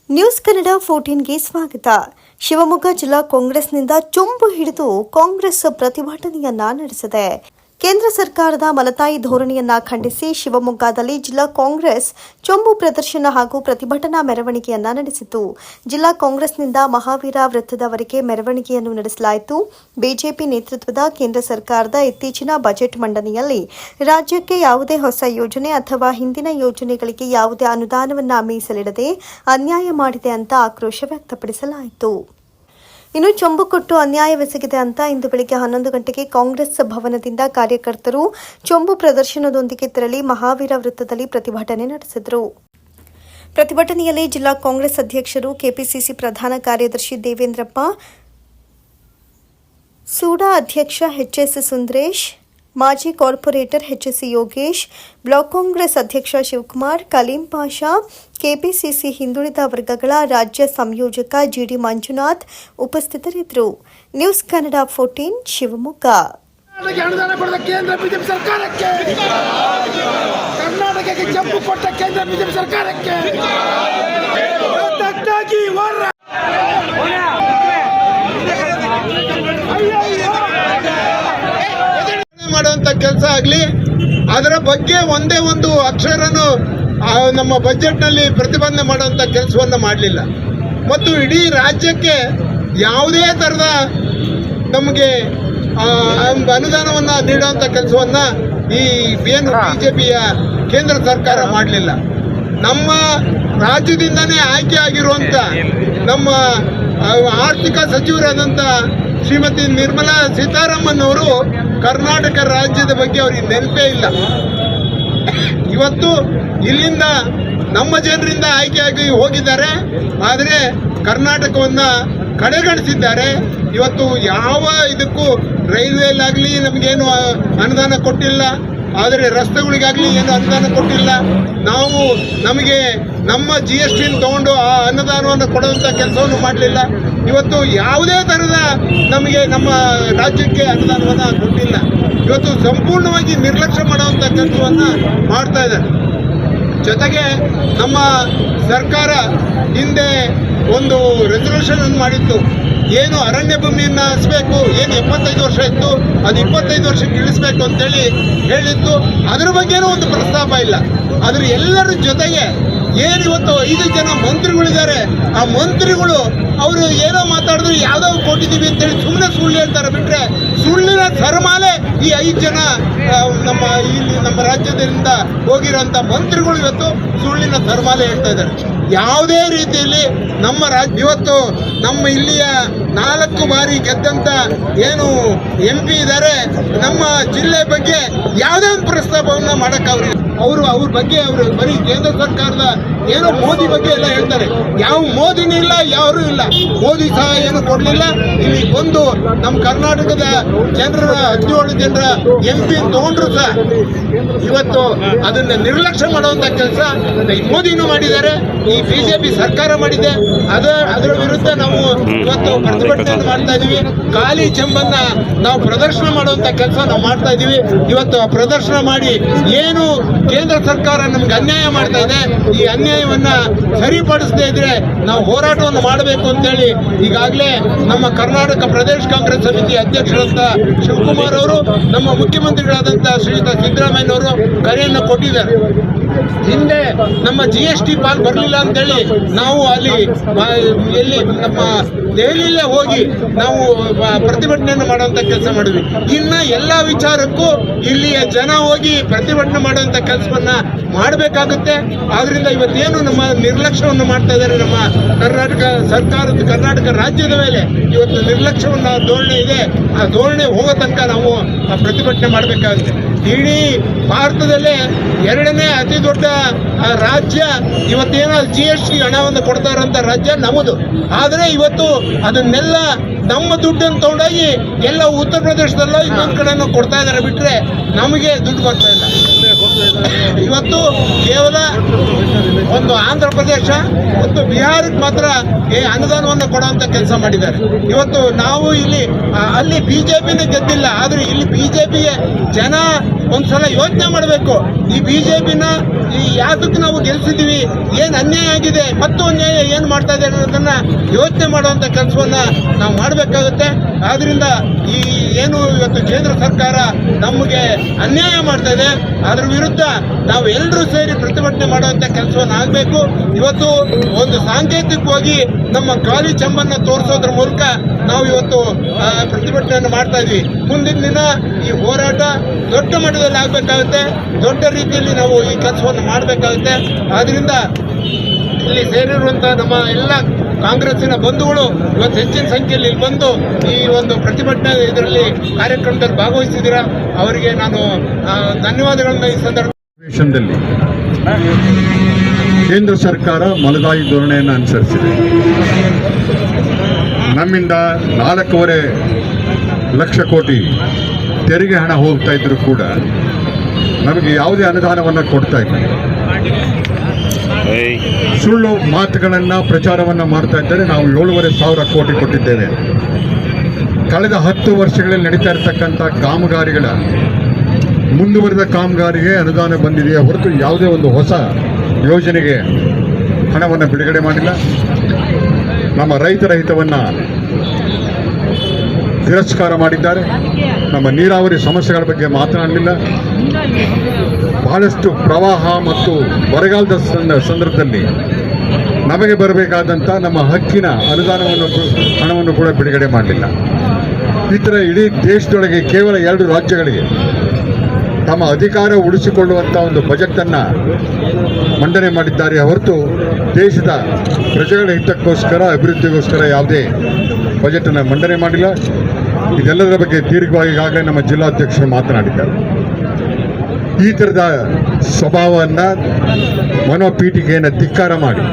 News Kannada 14ಗೆ ಸ್ವಾಗತ. ಶಿವಮೊಗ್ಗ ಜಿಲ್ಲಾ ಕಾಂಗ್ರೆಸ್ನಿಂದ ಚೊಂಬು ಹಿಡಿದು ಕಾಂಗ್ರೆಸ್ ಪ್ರತಿಭಟನೆಯನ್ನ ನಡೆಸಿದೆ. ಕೇಂದ್ರ ಸರ್ಕಾರದ ಮಲತಾಯಿ ಧೋರಣೆಯನ್ನ ಖಂಡಿಸಿ ಶಿವಮೊಗ್ಗದಲ್ಲಿ ಜಿಲ್ಲಾ ಕಾಂಗ್ರೆಸ್ ಚೊಂಬು ಪ್ರದರ್ಶನ ಹಾಗೂ ಪ್ರತಿಭಟನಾ ಮೆರವಣಿಗೆಯನ್ನ ನಡೆಸಿತು. ಜಿಲ್ಲಾ ಕಾಂಗ್ರೆಸ್ನಿಂದ ಮಹಾವೀರ ವೃತ್ತದವರೆಗೆ ಮೆರವಣಿಗೆಯನ್ನು ನಡೆಸಲಾಯಿತು. ಬಿಜೆಪಿ ನೇತೃತ್ವದ ಕೇಂದ್ರ ಸರ್ಕಾರದ ಇತ್ತೀಚಿನ ಬಜೆಟ್ ಮಂಡನೆಯಲ್ಲಿ ರಾಜ್ಯಕ್ಕೆ ಯಾವುದೇ ಹೊಸ ಯೋಜನೆ ಅಥವಾ ಹಿಂದಿನ ಯೋಜನೆಗಳಿಗೆ ಯಾವುದೇ ಅನುದಾನವನ್ನ ಮೀಸಲಿಡದೆ ಅನ್ಯಾಯ ಮಾಡಿದೆ ಅಂತ ಆಕ್ರೋಶ ವ್ಯಕ್ತಪಡಿಸಲಾಯಿತು. ಇನ್ನು ಚೊಂಬು ಕೊಟ್ಟು ಅನ್ಯಾಯವೆಸಗಿದೆ ಅಂತ ಇಂದು ಬೆಳಗ್ಗೆ 11 ಗಂಟೆಗೆ ಕಾಂಗ್ರೆಸ್ ಭವನದಿಂದ ಕಾರ್ಯಕರ್ತರು ಚೊಂಬು ಪ್ರದರ್ಶನದೊಂದಿಗೆ ತೆರಳಿ ಮಹಾವೀರ ವೃತ್ತದಲ್ಲಿ ಪ್ರತಿಭಟನೆ ನಡೆಸಿದರು. ಪ್ರತಿಭಟನೆಯಲ್ಲಿ ಜಿಲ್ಲಾ ಕಾಂಗ್ರೆಸ್ ಅಧ್ಯಕ್ಷರು, ಕೆಪಿಸಿಸಿ ಪ್ರಧಾನ ಕಾರ್ಯದರ್ಶಿ ದೇವೇಂದ್ರಪ್ಪ, ಸೂಡಾ ಅಧ್ಯಕ್ಷ ಎಚ್ಎಸ್ ಸುಂದರೇಶ್, ಮಾಜಿ corporator HS Yogesh, block Congress ಅಧ್ಯಕ್ಷ ಶಿವಕುಮಾರ್, ಕಲೀಂ ಪಾಷಾ, ಕೆಪಿಸಿಸಿ ಹಿಂದುಳಿದ ವರ್ಗಗಳ ರಾಜ್ಯ ಸಂಯೋಜಕ ಜಿಡಿ ಮಂಜುನಾಥ್ ಉಪಸ್ಥಿತರಿದ್ದರು. ನ್ಯೂಸ್ ಕನ್ನಡ 14 ಶಿವಮೊಗ್ಗ. ಅನುದಾನ ಕೊಡದ ಕೇಂದ್ರ ಬಿಜೆಪಿ ಸರ್ಕಾರಕ್ಕೆ, ಕರ್ನಾಟಕಕ್ಕೆ ಜಂಬು ಕೊಟ್ಟ ಕೇಂದ್ರ ಬಿಜೆಪಿ ಸರ್ಕಾರಕ್ಕೆ ಮಾಡುವಂತ ಕೆಲಸ ಆಗಲಿ, ಅದರ ಬಗ್ಗೆ ಒಂದೇ ಒಂದು ಅಕ್ಷರನು ನಮ್ಮ ಬಜೆಟ್ನಲ್ಲಿ ಪ್ರತಿಪಾದನೆ ಮಾಡುವಂಥ ಕೆಲಸವನ್ನು ಮಾಡಲಿಲ್ಲ. ಮತ್ತು ಇಡೀ ರಾಜ್ಯಕ್ಕೆ ಯಾವುದೇ ಥರದ ನಮಗೆ ಅನುದಾನವನ್ನು ನೀಡುವಂಥ ಕೆಲಸವನ್ನು ಈ ಏನು ಬಿಜೆಪಿಯ ಕೇಂದ್ರ ಸರ್ಕಾರ ಮಾಡಲಿಲ್ಲ. ನಮ್ಮ ರಾಜ್ಯದಿಂದನೇ ಆಯ್ಕೆ ಆಗಿರುವಂಥ ನಮ್ಮ ಆರ್ಥಿಕ ಸಚಿವರಾದಂಥ ಶ್ರೀಮತಿ ನಿರ್ಮಲಾ ಸೀತಾರಾಮನ್ ಅವರು ಕರ್ನಾಟಕ ರಾಜ್ಯದ ಬಗ್ಗೆ ಅವರಿಗೆ ನೆನಪೇ ಇಲ್ಲ. ಇವತ್ತು ಇಲ್ಲಿಂದ ನಮ್ಮ ಜನರಿಂದ ಆಯ್ಕೆಯಾಗಿ ಹೋಗಿದ್ದಾರೆ, ಆದರೆ ಕರ್ನಾಟಕವನ್ನು ಕಡೆಗಣಿಸಿದ್ದಾರೆ. ಇವತ್ತು ಯಾವ ಇದಕ್ಕೂ ರೈಲ್ವೆಲಾಗಲಿ ನಮಗೇನು ಅನುದಾನ ಕೊಟ್ಟಿಲ್ಲ, ಆದರೆ ರಸ್ತೆಗಳಿಗಾಗಲಿ ಏನು ಅನುದಾನ ಕೊಟ್ಟಿಲ್ಲ. ನಮಗೆ ನಮ್ಮ GST ತಗೊಂಡು ಆ ಅನುದಾನವನ್ನು ಕೊಡುವಂಥ ಕೆಲಸವನ್ನು ಮಾಡಲಿಲ್ಲ. ಇವತ್ತು ಯಾವುದೇ ಥರದ ನಮಗೆ ನಮ್ಮ ರಾಜ್ಯಕ್ಕೆ ಅನುದಾನವನ್ನು ಕೊಟ್ಟಿಲ್ಲ. ಇವತ್ತು ಸಂಪೂರ್ಣವಾಗಿ ನಿರ್ಲಕ್ಷ್ಯ ಮಾಡುವಂಥ ಕೆಲಸವನ್ನು ಮಾಡ್ತಾ ಇದ್ದಾರೆ. ಜೊತೆಗೆ ನಮ್ಮ ಸರ್ಕಾರ ಹಿಂದೆ ಒಂದು ರೆಸಲ್ಯೂಷನ್ ಅನ್ನು ಮಾಡಿತ್ತು, ಏನು ಅರಣ್ಯ ಭೂಮಿಯನ್ನು ಹಂಚಬೇಕು, ಏನು 75 ವರ್ಷ ಇತ್ತು ಅದು 25 ವರ್ಷಕ್ಕೆ ಇಳಿಸ್ಬೇಕು ಅಂತೇಳಿ ಹೇಳಿತ್ತು. ಅದ್ರ ಬಗ್ಗೆನೂ ಒಂದು ಪ್ರಸ್ತಾಪ ಇಲ್ಲ. ಅದ್ರ ಎಲ್ಲರ ಜೊತೆಗೆ ಏನು ಇವತ್ತು 5 ಜನ ಮಂತ್ರಿಗಳಿದ್ದಾರೆ, ಆ ಮಂತ್ರಿಗಳು ಅವರು ಏನೋ ಮಾತಾಡಿದ್ರು ಯಾವುದೋ ಕೊಟ್ಟಿದ್ದೀವಿ ಅಂತೇಳಿ ಸುಮ್ಮನೆ ಸುಳ್ಳು ಹೇಳ್ತಾರೆ. ಬಿಟ್ಟರೆ ಸುಳ್ಳಿನ ಸರಮಾಲೆ ಈ 5 ಜನ ನಮ್ಮ ರಾಜ್ಯದಿಂದ ಹೋಗಿರೋಂಥ ಮಂತ್ರಿಗಳು ಇವತ್ತು ಸುಳ್ಳಿನ ಸರಮಾಲೆ ಹೇಳ್ತಾ ಇದ್ದಾರೆ. ಯಾವುದೇ ರೀತಿಯಲ್ಲಿ ನಮ್ಮ ರಾಜ್ಯ ಇವತ್ತು ನಮ್ಮ ಇಲ್ಲಿಯ 4 ಬಾರಿ ಗೆದ್ದಂಥ ಏನು MP ಇದ್ದಾರೆ, ನಮ್ಮ ಜಿಲ್ಲೆ ಬಗ್ಗೆ ಯಾವುದೇ ಒಂದು ಪ್ರಸ್ತಾಪವನ್ನು ಮಾಡೋಕ್ಕಾಗ್ಲಿಲ್ಲ. ಅವ್ರ ಬಗ್ಗೆ ಅವರು ಬರೀ ಕೇಂದ್ರ ಸರ್ಕಾರದ ಏನೋ ಮೋದಿ ಬಗ್ಗೆ ಎಲ್ಲ ಹೇಳ್ತಾರೆ. ಯಾವ ಮೋದಿನೂ ಇಲ್ಲ, ಯಾರೂ ಇಲ್ಲ. ಮೋದಿ ಸಹ ಏನು ಕೊಡಲಿಲ್ಲ. ಇಲ್ಲಿ ಬಂದು ನಮ್ಮ ಕರ್ನಾಟಕದ ಜನರ 17 ಜನರ MP ತಗೊಂಡ್ರು ಸಹ ಇವತ್ತು ಅದನ್ನು ನಿರ್ಲಕ್ಷ್ಯ ಮಾಡುವಂಥ ಕೆಲಸ ಮೋದಿನೂ ಮಾಡಿದ್ದಾರೆ, ಈ ಬಿಜೆಪಿ ಸರ್ಕಾರ ಮಾಡಿದೆ. ಅದರ ವಿರುದ್ಧ ನಾವು ಇವತ್ತು ಪ್ರತಿಭಟನೆಯನ್ನು ಮಾಡ್ತಾ ಇದ್ದೀವಿ. ಖಾಲಿ ಚೆಂಬನ್ನ ನಾವು ಪ್ರದರ್ಶನ ಮಾಡುವಂಥ ಕೆಲಸ ನಾವು ಮಾಡ್ತಾ ಇದ್ದೀವಿ. ಇವತ್ತು ಪ್ರದರ್ಶನ ಮಾಡಿ ಏನು ಕೇಂದ್ರ ಸರ್ಕಾರ ನಮ್ಗೆ ಅನ್ಯಾಯ ಮಾಡ್ತಾ ಇದೆ, ಈ ಅನ್ಯಾಯವನ್ನ ಸರಿಪಡಿಸದೇ ಇದ್ರೆ ನಾವು ಹೋರಾಟವನ್ನು ಮಾಡಬೇಕು ಅಂತೇಳಿ ಈಗಾಗಲೇ ನಮ್ಮ ಕರ್ನಾಟಕ ಪ್ರದೇಶ ಕಾಂಗ್ರೆಸ್ ಸಮಿತಿ ಅಧ್ಯಕ್ಷರಾದ ಶಿವಕುಮಾರ್ ಅವರು, ನಮ್ಮ ಮುಖ್ಯಮಂತ್ರಿಗಳಾದಂಥ ಶ್ರೀಯುತ ಸಿದ್ದರಾಮಯ್ಯನವರು ಕರೆಯನ್ನು ಕೊಟ್ಟಿದ್ದಾರೆ. ಹಿಂದೆ ನಮ್ಮ GST ಪಾಲ್ ಬರಲಿಲ್ಲ ಅಂತೇಳಿ ನಾವು ಎಲ್ಲಿ ನಮ್ಮ ದೆಹಲಿಯಲ್ಲೇ ಹೋಗಿ ನಾವು ಪ್ರತಿಭಟನೆಯನ್ನು ಮಾಡುವಂಥ ಕೆಲಸ ಮಾಡಿದ್ವಿ. ಇನ್ನು ಎಲ್ಲ ವಿಚಾರಕ್ಕೂ ಇಲ್ಲಿಯ ಜನ ಹೋಗಿ ಪ್ರತಿಭಟನೆ ಮಾಡುವಂಥ ಕೆಲಸವನ್ನ ಮಾಡಬೇಕಾಗುತ್ತೆ. ಆದ್ರಿಂದ ಇವತ್ತೇನು ನಮ್ಮ ನಿರ್ಲಕ್ಷ್ಯವನ್ನು ಮಾಡ್ತಾ ಇದ್ದಾರೆ ನಮ್ಮ ಕರ್ನಾಟಕ ರಾಜ್ಯದ ಮೇಲೆ ಇವತ್ತು ನಿರ್ಲಕ್ಷ್ಯವನ್ನ ಧೋರಣೆ ಇದೆ. ಆ ಧೋರಣೆ ಹೋಗೋ ತನಕ ನಾವು ಪ್ರತಿಭಟನೆ ಮಾಡಬೇಕಾಗುತ್ತೆ. ಇಡೀ ಭಾರತದಲ್ಲೇ 2ನೇ ಅತಿ ದೊಡ್ಡ ರಾಜ್ಯ ಇವತ್ತೇನೋ GST ಹಣವನ್ನು ಕೊಡ್ತಾ ಇರೋಂಥ ರಾಜ್ಯ ನಮ್ಮದು. ಆದರೆ ಇವತ್ತು ಅದನ್ನೆಲ್ಲ ನಮ್ಮ ದುಡ್ಡನ್ನು ತಗೊಂಡೋಗಿ ಎಲ್ಲ ಉತ್ತರ ಪ್ರದೇಶದಲ್ಲೋ ಇನ್ನೊಂದು ಕಡೆನೂ ಕೊಡ್ತಾ ಇದ್ದಾರೆ. ಬಿಟ್ಟರೆ ನಮಗೆ ದುಡ್ಡು ಬರ್ತಾ ಇಲ್ಲ. ಇವತ್ತು ಕೇವಲ ಒಂದು ಆಂಧ್ರ ಪ್ರದೇಶ ಮತ್ತು ಬಿಹಾರಕ್ಕೆ ಮಾತ್ರ ಈ ಅನುದಾನವನ್ನು ಕೊಡುವಂತ ಕೆಲಸ ಮಾಡಿದ್ದಾರೆ. ಇವತ್ತು ನಾವು ಇಲ್ಲಿ ಅಲ್ಲಿ ಬಿಜೆಪಿನೇ ಗೆದ್ದಿಲ್ಲ, ಆದ್ರೆ ಇಲ್ಲಿ ಬಿಜೆಪಿಗೆ ಜನ ಒಂದ್ಸಲ ಯೋಚನೆ ಮಾಡಬೇಕು. ಈ ಬಿಜೆಪಿನ ಈ ಯಾತಕ್ಕೆ ನಾವು ಗೆಲ್ಸಿದೀವಿ, ಏನ್ ಅನ್ಯಾಯ ಆಗಿದೆ ಮತ್ತು ಅನ್ಯಾಯ ಏನ್ ಮಾಡ್ತಾ ಇದೆ ಅನ್ನೋದನ್ನ ಯೋಚನೆ ಮಾಡುವಂತ ಕೆಲಸವನ್ನ ನಾವು ಮಾಡಬೇಕಾಗುತ್ತೆ. ಆದ್ರಿಂದ ಈ ಏನು ಇವತ್ತು ಕೇಂದ್ರ ಸರ್ಕಾರ ನಮಗೆ ಅನ್ಯಾಯ ಮಾಡ್ತಾ ಇದೆ, ಅದ್ರ ವಿರುದ್ಧ ನಾವು ಎಲ್ಲರೂ ಸೇರಿ ಪ್ರತಿಭಟನೆ ಮಾಡುವಂತ ಕೆಲಸವನ್ನು ಆಗಬೇಕು. ಇವತ್ತು ಒಂದು ಸಾಂಕೇತಿಕವಾಗಿ ನಮ್ಮ ಖಾಲಿ ಚೆಂಬನ್ನ ತೋರಿಸೋದ್ರ ಮೂಲಕ ನಾವು ಇವತ್ತು ಪ್ರತಿಭಟನೆಯನ್ನು ಮಾಡ್ತಾ ಇದ್ವಿ. ಮುಂದಿನ ದಿನ ಈ ಹೋರಾಟ ದೊಡ್ಡ ಮಟ್ಟದಲ್ಲಿ ಆಗಬೇಕಾಗುತ್ತೆ, ದೊಡ್ಡ ರೀತಿಯಲ್ಲಿ ನಾವು ಈ ಕೆಲಸವನ್ನು ಮಾಡಬೇಕಾಗುತ್ತೆ. ಆದ್ರಿಂದ ಇಲ್ಲಿ ಸೇರಿರುವಂತಹ ನಮ್ಮ ಎಲ್ಲ ಕಾಂಗ್ರೆಸ್ಸಿನ ಬಂಧುಗಳು ಇವತ್ತು ಹೆಚ್ಚಿನ ಸಂಖ್ಯೆಯಲ್ಲಿ ಇಲ್ಲಿ ಬಂದು ಈ ಒಂದು ಪ್ರತಿಭಟನೆ ಇದರಲ್ಲಿ ಕಾರ್ಯಕ್ರಮದಲ್ಲಿ ಭಾಗವಹಿಸಿದ್ದೀರಾ, ಅವರಿಗೆ ನಾನು ಧನ್ಯವಾದಗಳನ್ನ ಈ ಅಧಿವೇಶನದಲ್ಲಿ ಕೇಂದ್ರ ಸರ್ಕಾರ ಮಲತಾಯಿ ಧೋರಣೆಯನ್ನು ಅನುಸರಿಸಿದೆ. ನಮ್ಮಿಂದ 4.5 ಲಕ್ಷ ಕೋಟಿ ತೆರಿಗೆ ಹಣ ಹೋಗ್ತಾ ಇದ್ರು ಕೂಡ ನಮಗೆ ಯಾವುದೇ ಅನುದಾನವನ್ನು ಕೊಡ್ತಾ ಇಲ್ಲ. ಸುಳ್ಳು ಮಾತುಗಳನ್ನು ಪ್ರಚಾರವನ್ನು ಮಾಡ್ತಾ ಇದ್ದಾರೆ. ನಾವು 7,500 ಕೋಟಿ ಕೊಟ್ಟಿದ್ದೇವೆ. ಕಳೆದ 10 ವರ್ಷಗಳಲ್ಲಿ ನಡೀತಾ ಇರತಕ್ಕಂಥ ಕಾಮಗಾರಿಗಳ ಮುಂದುವರೆದ ಕಾಮಗಾರಿಗೆ ಅನುದಾನ ಬಂದಿದೆಯೇ ಹೊರತು ಯಾವುದೇ ಒಂದು ಹೊಸ ಯೋಜನೆಗೆ ಹಣವನ್ನು ಬಿಡುಗಡೆ ಮಾಡಿಲ್ಲ. ನಮ್ಮ ರೈತರ ಹಿತವನ್ನು ತಿರಸ್ಕಾರ ಮಾಡಿದ್ದಾರೆ. ನಮ್ಮ ನೀರಾವರಿ ಸಮಸ್ಯೆಗಳ ಬಗ್ಗೆ ಮಾತನಾಡಲಿಲ್ಲ. ಬಹಳಷ್ಟು ಪ್ರವಾಹ ಮತ್ತು ಬರಗಾಲದ ಸಂದರ್ಭದಲ್ಲಿ ನಮಗೆ ಬರಬೇಕಾದಂಥ ನಮ್ಮ ಹಕ್ಕಿನ ಹಣವನ್ನು ಕೂಡ ಬಿಡುಗಡೆ ಮಾಡಲಿಲ್ಲ. ಈ ಥರ ಇಡೀ ದೇಶದೊಳಗೆ ಕೇವಲ 2 ರಾಜ್ಯಗಳಿಗೆ ತಮ್ಮ ಅಧಿಕಾರ ಉಳಿಸಿಕೊಳ್ಳುವಂಥ ಒಂದು ಬಜೆಟನ್ನು ಮಂಡನೆ ಮಾಡಿದ್ದಾರೆ ಹೊರತು ದೇಶದ ಪ್ರಜೆಗಳ ಹಿತಕ್ಕೋಸ್ಕರ ಅಭಿವೃದ್ಧಿಗೋಸ್ಕರ ಯಾವುದೇ ಬಜೆಟನ್ನು ಮಂಡನೆ ಮಾಡಿಲ್ಲ. ಇದೆಲ್ಲದರ ಬಗ್ಗೆ ದೀರ್ಘವಾಗಿ ಈಗಾಗಲೇ ನಮ್ಮ ಜಿಲ್ಲಾಧ್ಯಕ್ಷರು ಮಾತನಾಡಿದ್ದಾರೆ. ಈ ಥರದ ಸ್ವಭಾವವನ್ನು ಮನೋಪೀಠಿಕೆಯನ್ನು ಧಿಕ್ಕಾರ ಮಾಡಿ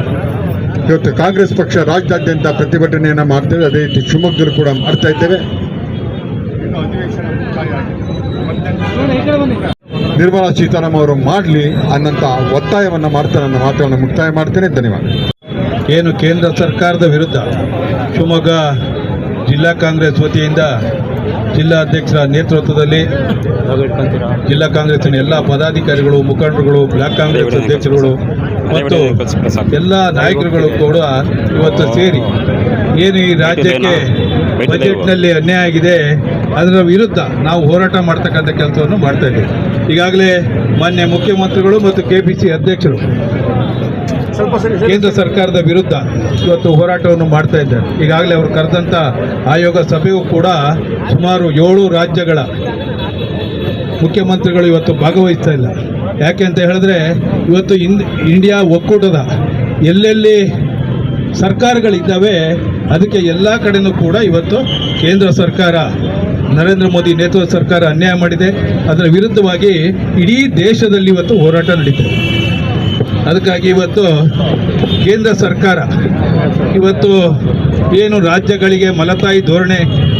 ಇವತ್ತು ಕಾಂಗ್ರೆಸ್ ಪಕ್ಷ ರಾಜ್ಯಾದ್ಯಂತ ಪ್ರತಿಭಟನೆಯನ್ನು ಮಾಡ್ತೇವೆ. ಅದೇ ರೀತಿ ಶಿವಮೊಗ್ಗದಲ್ಲೂ ಕೂಡ ಮಾಡ್ತಾ ಇದ್ದೇವೆ. ನಿರ್ಮಲಾ ಸೀತಾರಾಮನ್ ಅವರು ಮಾಡಲಿ ಅನ್ನೋಂಥ ಒತ್ತಾಯವನ್ನು ಮಾಡ್ತಾ ನನ್ನ ಮಾತನ್ನು ಮುಕ್ತಾಯ ಮಾಡ್ತೇನೆ. ಧನ್ಯವಾದ. ಏನು ಕೇಂದ್ರ ಸರ್ಕಾರದ ವಿರುದ್ಧ ಶಿವಮೊಗ್ಗ ಜಿಲ್ಲಾ ಕಾಂಗ್ರೆಸ್ ವತಿಯಿಂದ ಜಿಲ್ಲಾ ಅಧ್ಯಕ್ಷರ ನೇತೃತ್ವದಲ್ಲಿ ಜಿಲ್ಲಾ ಕಾಂಗ್ರೆಸ್ಸಿನ ಎಲ್ಲ ಪದಾಧಿಕಾರಿಗಳು, ಮುಖಂಡರುಗಳು, ಬ್ಲಾಕ್ ಕಾಂಗ್ರೆಸ್ ಅಧ್ಯಕ್ಷರುಗಳು ಮತ್ತು ಎಲ್ಲ ನಾಯಕರುಗಳು ಕೂಡ ಇವತ್ತು ಸೇರಿ ಏನು ಈ ರಾಜ್ಯಕ್ಕೆ ಬಜೆಟ್ನಲ್ಲಿ ಅನ್ಯಾಯ ಆಗಿದೆ ಅದರ ವಿರುದ್ಧ ನಾವು ಹೋರಾಟ ಮಾಡ್ತಕ್ಕಂಥ ಕೆಲಸವನ್ನು ಮಾಡ್ತಾ ಇದ್ದೀವಿ. ಈಗಾಗಲೇ ಮಾನ್ಯ ಮುಖ್ಯಮಂತ್ರಿಗಳು ಮತ್ತು KPC ಅಧ್ಯಕ್ಷರು ಕೇಂದ್ರ ಸರ್ಕಾರದ ವಿರುದ್ಧ ಇವತ್ತು ಹೋರಾಟವನ್ನು ಮಾಡ್ತಾ ಇದ್ದಾರೆ. ಈಗಾಗಲೇ ಅವರು ಕರೆದಂಥ ಆಯೋಗ ಸಭೆಯೂ ಕೂಡ ಸುಮಾರು 7 ರಾಜ್ಯಗಳ ಮುಖ್ಯಮಂತ್ರಿಗಳು ಇವತ್ತು ಭಾಗವಹಿಸ್ತಾ ಇಲ್ಲ. ಯಾಕೆ ಅಂತ ಹೇಳಿದ್ರೆ ಇವತ್ತು ಇಂಡಿಯಾ ಒಕ್ಕೂಟದ ಎಲ್ಲೆಲ್ಲಿ ಸರ್ಕಾರಗಳಿದ್ದಾವೆ ಅದಕ್ಕೆ ಎಲ್ಲ ಕಡೆನೂ ಕೂಡ ಇವತ್ತು ಕೇಂದ್ರ ಸರ್ಕಾರ, ನರೇಂದ್ರ ಮೋದಿ ನೇತೃತ್ವದ ಸರ್ಕಾರ ಅನ್ಯಾಯ ಮಾಡಿದೆ. ಅದರ ವಿರುದ್ಧವಾಗಿ ಇಡೀ ದೇಶದಲ್ಲಿ ಇವತ್ತು ಹೋರಾಟ ನಡೀತದೆ. ಅದಕ್ಕಾಗಿ ಇವತ್ತು ಕೇಂದ್ರ ಸರ್ಕಾರ ಇವತ್ತು ಏನು ರಾಜ್ಯಗಳಿಗೆ ಮಲತಾಯಿ ಧೋರಣೆ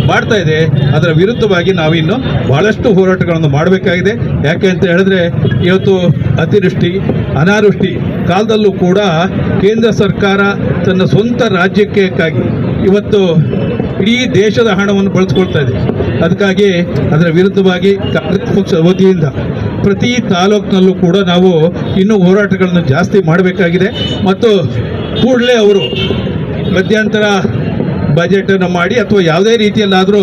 ಮಾಡ್ತಾ ಇದೆ ಅದರ ವಿರುದ್ಧವಾಗಿ ನಾವಿನ್ನು ಬಹಳಷ್ಟು ಹೋರಾಟಗಳನ್ನು ಮಾಡಬೇಕಾಗಿದೆ. ಯಾಕೆ ಅಂತ ಹೇಳಿದ್ರೆ ಇವತ್ತು ಅತಿವೃಷ್ಟಿ, ಅನಾವೃಷ್ಟಿ ಕಾಲದಲ್ಲೂ ಕೂಡ ಕೇಂದ್ರ ಸರ್ಕಾರ ತನ್ನ ಸ್ವಂತ ರಾಜ್ಯಕ್ಕಾಗಿ ಇವತ್ತು ಇಡೀ ದೇಶದ ಹಣವನ್ನು ಬಳಸ್ಕೊಳ್ತಾ ಇದೆ. ಅದಕ್ಕಾಗಿ ಅದರ ವಿರುದ್ಧವಾಗಿ ಕಾಂಗ್ರೆಸ್ ಪಕ್ಷ ವತಿಯಿಂದ ಪ್ರತಿ ತಾಲೂಕಿನಲ್ಲೂ ಕೂಡ ನಾವು ಇನ್ನೂ ಹೋರಾಟಗಳನ್ನು ಜಾಸ್ತಿ ಮಾಡಬೇಕಾಗಿದೆ. ಮತ್ತು ಕೂಡಲೇ ಅವರು ಮಧ್ಯಂತರ ಬಜೆಟನ್ನು ಮಾಡಿ ಅಥವಾ ಯಾವುದೇ ರೀತಿಯಲ್ಲಾದರೂ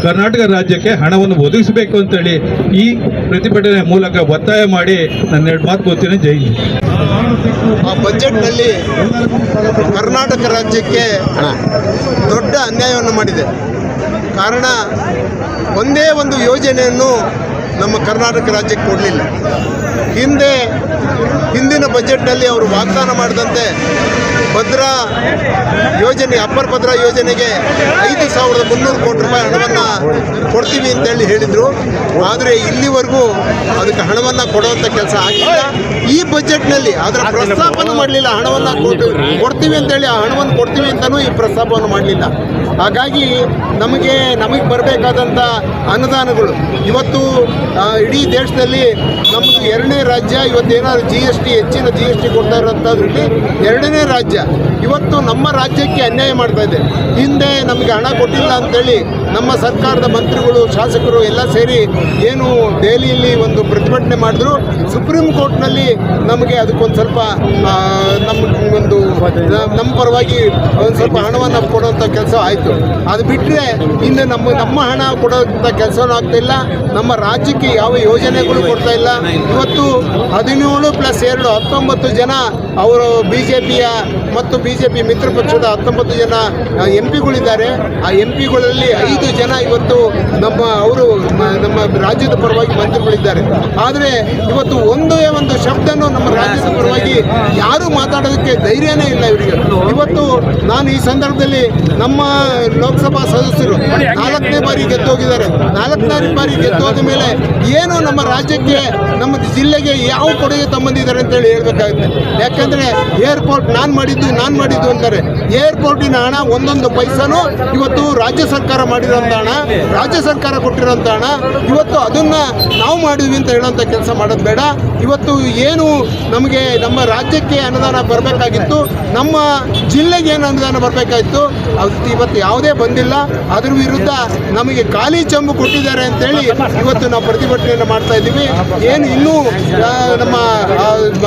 ಕರ್ನಾಟಕ ರಾಜ್ಯಕ್ಕೆ ಹಣವನ್ನು ಒದಗಿಸಬೇಕು ಅಂತೇಳಿ ಈ ಪ್ರತಿಭಟನೆ ಮೂಲಕ ಒತ್ತಾಯ ಮಾಡಿ ನನ್ನ 2 ಮಾತು ಗೊತ್ತಿನ ಜೈ ಹಿಂದ್. ಆ ಬಜೆಟ್ನಲ್ಲಿ ಕರ್ನಾಟಕ ರಾಜ್ಯಕ್ಕೆ ದೊಡ್ಡ ಅನ್ಯಾಯವನ್ನು ಮಾಡಿದೆ. ಕಾರಣ ಒಂದೇ ಒಂದು ಯೋಜನೆಯನ್ನು ನಮ್ಮ ಕರ್ನಾಟಕ ರಾಜ್ಯಕ್ಕೆ ಕೊಡಲಿಲ್ಲ. ಹಿಂದಿನ ಬಜೆಟ್ನಲ್ಲಿ ಅವರು ವಾಗ್ದಾನ ಮಾಡಿದಂತೆ ಭದ್ರಾ ಯೋಜನೆ, ಅಪ್ಪರ್ ಭದ್ರಾ ಯೋಜನೆಗೆ 5,300 ಕೋಟಿ ರೂಪಾಯಿ ಹಣವನ್ನು ಕೊಡ್ತೀವಿ ಅಂತೇಳಿ ಹೇಳಿದರು. ಆದರೆ ಇಲ್ಲಿವರೆಗೂ ಅದಕ್ಕೆ ಹಣವನ್ನು ಕೊಡುವಂಥ ಕೆಲಸ ಆಗಿಲ್ಲ. ಈ ಬಜೆಟ್ನಲ್ಲಿ ಅದರ ಪ್ರಸ್ತಾಪನೂ ಮಾಡಲಿಲ್ಲ. ಹಣವನ್ನು ಕೊಡ್ತೀವಿ ಅಂತೇಳಿ ಆ ಹಣವನ್ನು ಕೊಡ್ತೀವಿ ಅಂತಲೂ ಈ ಪ್ರಸ್ತಾಪವನ್ನು ಮಾಡಲಿಲ್ಲ. ಹಾಗಾಗಿ ನಮಗೆ ಬರಬೇಕಾದಂಥ ಅನುದಾನಗಳು ಇವತ್ತು ಇಡೀ ದೇಶದಲ್ಲಿ ನಮ್ಮದು 2ನೇ ರಾಜ್ಯ. ಇವತ್ತೇನಾದ್ರು GST ಹೆಚ್ಚಿನ GST ಕೊಡ್ತಾ ಇರೋಂಥದ್ರಲ್ಲಿ 2ನೇ ರಾಜ್ಯ. ಇವತ್ತು ನಮ್ಮ ರಾಜ್ಯಕ್ಕೆ ಅನ್ಯಾಯ ಮಾಡ್ತಾ ಇದೆ. ಹಿಂದೆ ನಮಗೆ ಹಣ ಕೊಟ್ಟಿಲ್ಲ ಅಂತೇಳಿ ನಮ್ಮ ಸರ್ಕಾರದ ಮಂತ್ರಿಗಳು, ಶಾಸಕರು ಎಲ್ಲ ಸೇರಿ ಏನು ದೆಹಲಿಯಲ್ಲಿ ಒಂದು ಪ್ರತಿಭಟನೆ ಮಾಡಿದ್ರು. ಸುಪ್ರೀಂ ಕೋರ್ಟ್ನಲ್ಲಿ ನಮಗೆ ಅದಕ್ಕೊಂದು ಸ್ವಲ್ಪ ನಮ್ಮ ಪರವಾಗಿ ಒಂದು ಸ್ವಲ್ಪ ಹಣವನ್ನು ಕೊಡುವಂಥ ಕೆಲಸ ಆಯಿತು. ಅದು ಬಿಟ್ಟರೆ ಇನ್ನು ನಮ್ಮ ಹಣ ಕೊಡೋಂಥ ಕೆಲಸನೂ ಆಗ್ತಾಯಿಲ್ಲ. ನಮ್ಮ ರಾಜ್ಯಕ್ಕೆ ಯಾವ ಯೋಜನೆಗಳು ಕೊಡ್ತಾ ಇಲ್ಲ. ಇವತ್ತು 17+2 19 ಜನ ಅವರು BJPಯ ಮತ್ತು BJP ಮಿತ್ರ ಪಕ್ಷದ 19 ಜನ MP ಗಳಿದ್ದಾರೆ. ಆ MP ಗಳಲ್ಲಿ 5 ಜನ ಇವತ್ತು ನಮ್ಮ ರಾಜ್ಯದ ಪರವಾಗಿ ಮಂತ್ರಿಗಳಿದ್ದಾರೆ. ಆದರೆ ಇವತ್ತು ಒಂದೇ ಒಂದು ಶಬ್ದನೂ ನಮ್ಮ ರಾಜ್ಯದ ಪರವಾಗಿ ಯಾರೂ ಮಾತಾಡೋದಕ್ಕೆ ಧೈರ್ಯನೇ ಇಲ್ಲ ಇವರಿಗೆ. ಇವತ್ತು ನಾನು ಈ ಸಂದರ್ಭದಲ್ಲಿ ನಮ್ಮ ಲೋಕಸಭಾ ಸದಸ್ಯರು 4ನೇ ಬಾರಿ ಗೆದ್ದೋಗಿದ್ದಾರೆ. 4ನೇ ಬಾರಿ ಗೆದ್ದೋದ ಮೇಲೆ ಏನು ನಮ್ಮ ರಾಜ್ಯಕ್ಕೆ, ನಮ್ಮ ಜಿಲ್ಲೆಗೆ ಯಾವ ಕೊಡುಗೆ ತಂಬಂದಿದ್ದಾರೆ ಅಂತೇಳಿ ಹೇಳ್ಬೇಕಾಗುತ್ತೆ. ಯಾಕಂದರೆ ಏರ್ಪೋರ್ಟ್ ನಾನು ಮಾಡಿದ್ದು ಅಂತಾರೆ. ಏರ್ಪೋರ್ಟಿನ ಹಣ ಒಂದೊಂದು ಪೈಸಾನು ಇವತ್ತು ರಾಜ್ಯ ಸರ್ಕಾರ ಮಾಡಿರೋಂಥ ಹಣ, ರಾಜ್ಯ ಸರ್ಕಾರ ಕೊಟ್ಟಿರೋಂಥ ಹಣ. ಇವತ್ತು ಅದನ್ನು ನಾವು ಮಾಡಿದ್ವಿ ಅಂತ ಹೇಳೋಂಥ ಕೆಲಸ ಮಾಡೋದು ಬೇಡ. ಇವತ್ತು ಏನು ನಮಗೆ ನಮ್ಮ ರಾಜ್ಯಕ್ಕೆ ಅನುದಾನ ಬರಬೇಕಾಗಿತ್ತು, ನಮ್ಮ ಜಿಲ್ಲೆಗೆ ಏನು ಅನುದಾನ ಬರಬೇಕಾಗಿತ್ತು, ಅದು ಇವತ್ತು ಯಾವುದೇ ಬಂದಿಲ್ಲ. ಅದ್ರ ವಿರುದ್ಧ ನಮಗೆ ಖಾಲಿ ಚೆಂಬು ಕೊಟ್ಟಿದ್ದಾರೆ ಅಂತೇಳಿ ಇವತ್ತು ನಾವು ಪ್ರತಿಭಟನೆಯನ್ನು ಮಾಡ್ತಾ ಇದ್ದೀವಿ. ಏನು ಇನ್ನೂ ನಮ್ಮ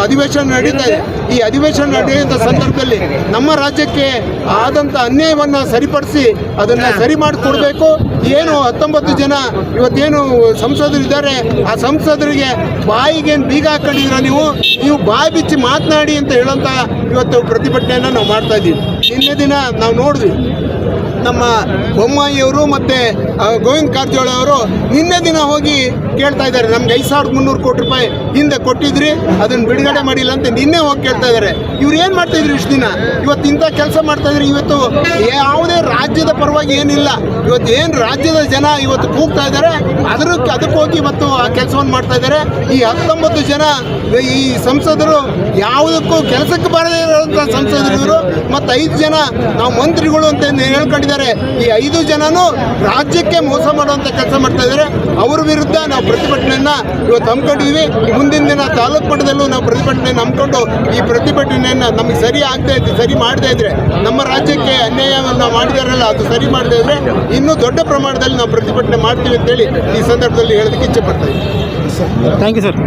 ಅಧಿವೇಶನ ನಡೀತಾ ಇದೆ. ಈ ಅಧಿವೇಶನ ನಡೆಯುವಂಥ ಸಂದರ್ಭದಲ್ಲಿ ನಮ್ಮ ರಾಜ್ಯಕ್ಕೆ ಆದಂಥ ಅನ್ಯಾಯವನ್ನು ಸರಿಪಡಿಸಿ ಅದನ್ನು ಸರಿ ಮಾಡಿಕೊಡ್ಬೇಕು. ಏನು 19 ಜನ ಇವತ್ತೇನು ಸಂಸದರಿದ್ದಾರೆ, ಆ ಸಂಸದರಿಗೆ ಬಾಯಿಗೇನು ಬೀಗ ಹಾಕೊಂಡಿದ್ದೀರ ನೀವು ಬಾಯಿ ಬಿಚ್ಚಿ ಮಾತನಾಡಿ ಅಂತ ಹೇಳೋಂಥ ಇವತ್ತು ಪ್ರತಿಭಟನೆಯನ್ನು ನಾವು ಮಾಡ್ತಾ ಇದ್ದೀವಿ. ನಿನ್ನೆ ದಿನ ನಾವು ನೋಡಿದ್ವಿ, ನಮ್ಮ ಬೊಮ್ಮಾಯಿಯವರು ಮತ್ತು ಗೋವಿಂದ ಕಾರಜೋಳ ಅವರು ನಿನ್ನೆ ದಿನ ಹೋಗಿ ಕೇಳ್ತಾ ಇದ್ದಾರೆ, ನಮ್ಗೆ 5,300 ಕೋಟಿ ರೂಪಾಯಿ ಹಿಂದೆ ಕೊಟ್ಟಿದ್ರಿ, ಅದನ್ನು ಬಿಡುಗಡೆ ಮಾಡಿಲ್ಲ ಅಂತ ನಿನ್ನೆ ಹೋಗಿ ಕೇಳ್ತಾ ಇದ್ದಾರೆ. ಇವ್ರು ಏನು ಮಾಡ್ತಾಯಿದ್ರು ಇಷ್ಟು ದಿನ? ಇವತ್ತು ಇಂಥ ಕೆಲಸ ಮಾಡ್ತಾಯಿದ್ರು. ಇವತ್ತು ಯಾವುದೇ ರಾಜ್ಯದ ಪರವಾಗಿ ಏನಿಲ್ಲ. ಇವತ್ತು ಏನು ರಾಜ್ಯದ ಜನ ಇವತ್ತು ಕೂಗ್ತಾ ಇದ್ದಾರೆ, ಅದಕ್ಕೆ ಹೋಗಿ ಇವತ್ತು ಆ ಕೆಲಸವನ್ನು ಮಾಡ್ತಾ ಇದ್ದಾರೆ. ಈ 19 ಜನ ಈ ಸಂಸದರು ಯಾವುದಕ್ಕೂ ಕೆಲಸಕ್ಕೆ ಬಾರದೇ ಇರೋಂಥ ಸಂಸದರು ಇವರು. ಮತ್ತು 5 ಜನ ನಾವು ಮಂತ್ರಿಗಳು ಅಂತ ಹೇಳ್ಕೊಂಡಿದ್ದಾರೆ. ಈ 5 ಜನನೂ ರಾಜ್ಯಕ್ಕೆ ಮೋಸ ಮಾಡುವಂಥ ಕೆಲಸ ಮಾಡ್ತಾ ಇದ್ದಾರೆ. ಅವ್ರ ವಿರುದ್ಧ ನಾವು ಪ್ರತಿಭಟನೆಯನ್ನು ಇವತ್ತು ಹಮ್ಮಿಕೊಂಡಿದ್ವಿ. ಮುಂದಿನ ದಿನ ತಾಲೂಕು ಮಟ್ಟದಲ್ಲೂ ನಾವು ಪ್ರತಿಭಟನೆಯನ್ನು ಹಮ್ಮಿಕೊಂಡು ಈ ಪ್ರತಿಭಟನೆಯನ್ನು ನಮಗೆ ಸರಿ ಮಾಡದೇ ಇದ್ರೆ, ನಮ್ಮ ರಾಜ್ಯಕ್ಕೆ ಅನ್ಯಾಯವನ್ನು ಮಾಡಿದಾರಲ್ಲ ಅದು ಸರಿ ಮಾಡದೇ ಇದ್ರೆ ಇನ್ನೂ ದೊಡ್ಡ ಪ್ರಮಾಣದಲ್ಲಿ ನಾವು ಪ್ರತಿಭಟನೆ ಮಾಡ್ತೀವಿ ಅಂತೇಳಿ ಈ ಸಂದರ್ಭದಲ್ಲಿ ಹೇಳೋದಕ್ಕೆ ಇಚ್ಛೆ ಪಡ್ತಾ ಇದ್ದೀವಿ. Thank you sir.